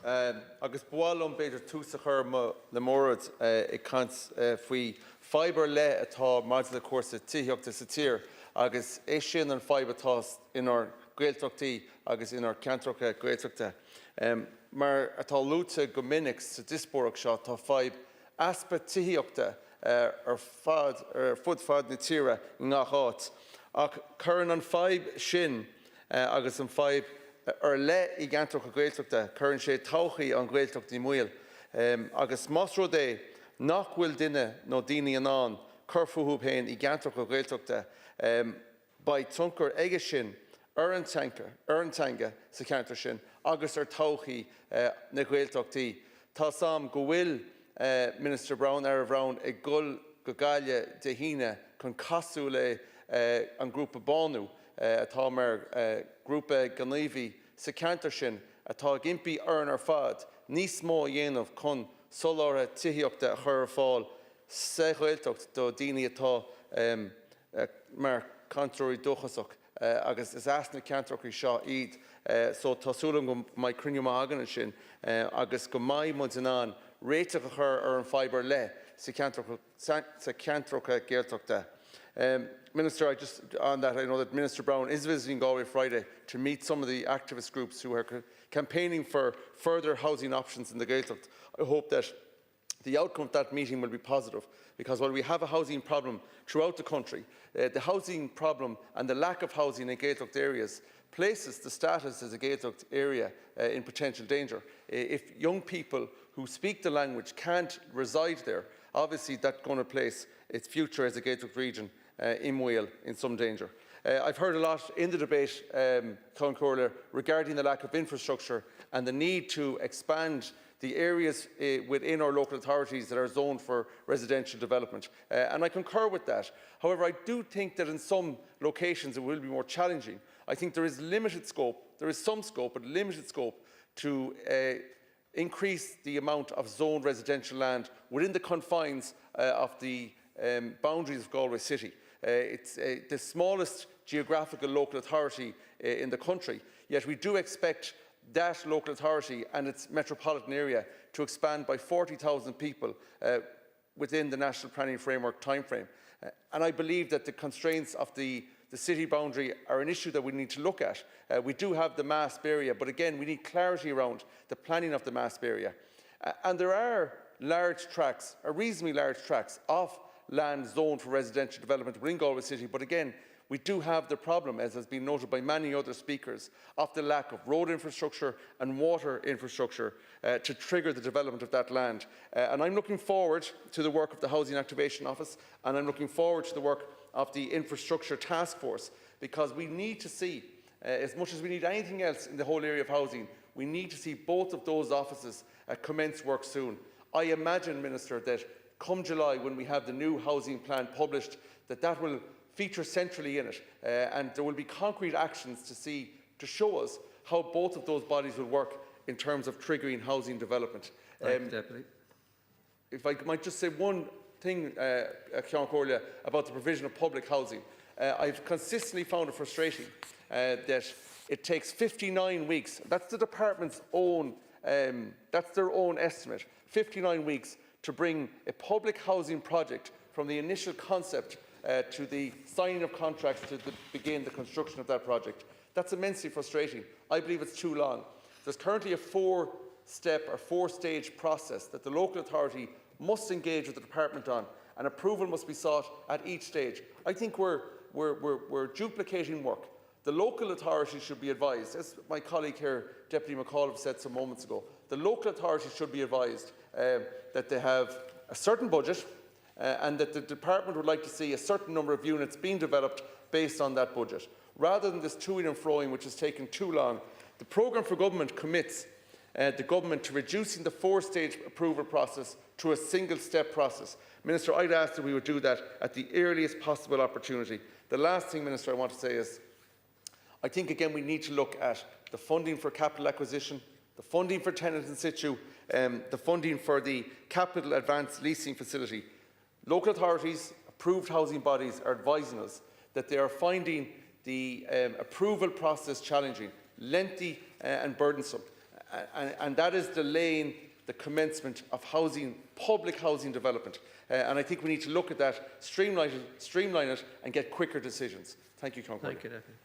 agus bualum beidir túsa chur le mórad I cant faoi fibre le atá maidide cuasa tíochta sa tír agus é sin an fibre atá inar gaeltachtaí agus inar ceantracha gaeltachta. Mar atá lúta go minic sa dispóireach seo tá fibre aspa tíochta fud fad na tíre ngach áit. Ach churann an fibre sin agus an fibre le I gceantracha gaeltachta churann sé todhchaí an gaeltacht I muil. Agus más rud é nach bhfuil duine nó daoine anán chur futhú féin I gceantracha gaeltachta ba tionchar aige sin ar an teanga sa ceantar sin agus ar todhchaí na gaeltachtaí. Tá sam go bhfuil Minister Brown ar bhrawn ag gul go gaile de híine chun casú le an grúpa bánú atá mar grúpa gníomhaí sa ceantar sin atá gimpí ar fad níos mó dhéanamh chun soláire tíochta a chur fáil sa gaeltacht do daoine atá mar cantóirí dúchasach agus is asna ceantrachaí seo iad so tásúlam go mai cruinne agan sin agus go mai muid an réiteach a chur ar an fibre le sa ceantracha gaeltachta. Minister, on that, I know that Minister Brown is visiting Galway Friday to meet some of the activist groups who are campaigning for further housing options in the Gaeltacht. I hope that the outcome of that meeting will be positive, because while we have a housing problem throughout the country, the housing problem and the lack of housing in Gaeltacht areas places the status as a Gaeltacht area in potential danger. If young people who speak the language can't reside there, obviously that's going to place its future as a Gaeltacht region in Wales in some danger. I've heard a lot in the debate, Colin Corler, regarding the lack of infrastructure and the need to expand the areas within our local authorities that are zoned for residential development. And I concur with that. However, I do think that in some locations it will be more challenging. I think there is limited scope, there is some scope, but limited scope to increase the amount of zoned residential land within the confines of the boundaries of Galway City. It's the smallest geographical local authority in the country, yet we do expect that local authority and its metropolitan area to expand by 40,000 people within the National Planning Framework timeframe. And I believe that the constraints of the city boundary are an issue that we need to look at. We do have the MASP area, but again, we need clarity around the planning of the MASP area. And there are large tracts, reasonably large tracts of land zoned for residential development within Galway City, but again, we do have the problem, as has been noted by many other speakers, of the lack of road infrastructure and water infrastructure to trigger the development of that land. And I'm looking forward to the work of the Housing Activation Office, and I'm looking forward to the work of the Infrastructure Task Force, because we need to see, as much as we need anything else in the whole area of housing, we need to see both of those offices commence work soon. I imagine, Minister, that come July, when we have the new housing plan published, that will feature centrally in it, and there will be concrete actions to show us how both of those bodies will work in terms of triggering housing development. If I might just say one thing, Ceann Comhairle, about the provision of public housing. I've consistently found it frustrating that it takes 59 weeks. That's the department's own, that's their own estimate, 59 weeks to bring a public housing project from the initial concept to the signing of contracts to begin the construction of that project. That's immensely frustrating. I believe it's too long. There's currently a four-step or four-stage process that the local authority must engage with the department on, and approval must be sought at each stage. I think we're duplicating work. The local authority should be advised, as my colleague here, Deputy McCall, said some moments ago, the local authority should be advised that they have a certain budget and that the department would like to see a certain number of units being developed based on that budget. Rather than this toing and froing, which has taken too long, the programme for government commits the government to reducing the four-stage approval process to a single-step process. Minister, I'd ask that we would do that at the earliest possible opportunity. The last thing, Minister, I want to say is, I think again we need to look at the funding for capital acquisition, the funding for tenant-in-situ, the funding for the capital advanced leasing facility. Local authorities, approved housing bodies are advising us that they are finding the approval process challenging, lengthy and burdensome. and that is delaying the commencement of housing, public housing development. And I think we need to look at that, streamline it, and get quicker decisions. Thank you, Councillor. Thank you, Deputy.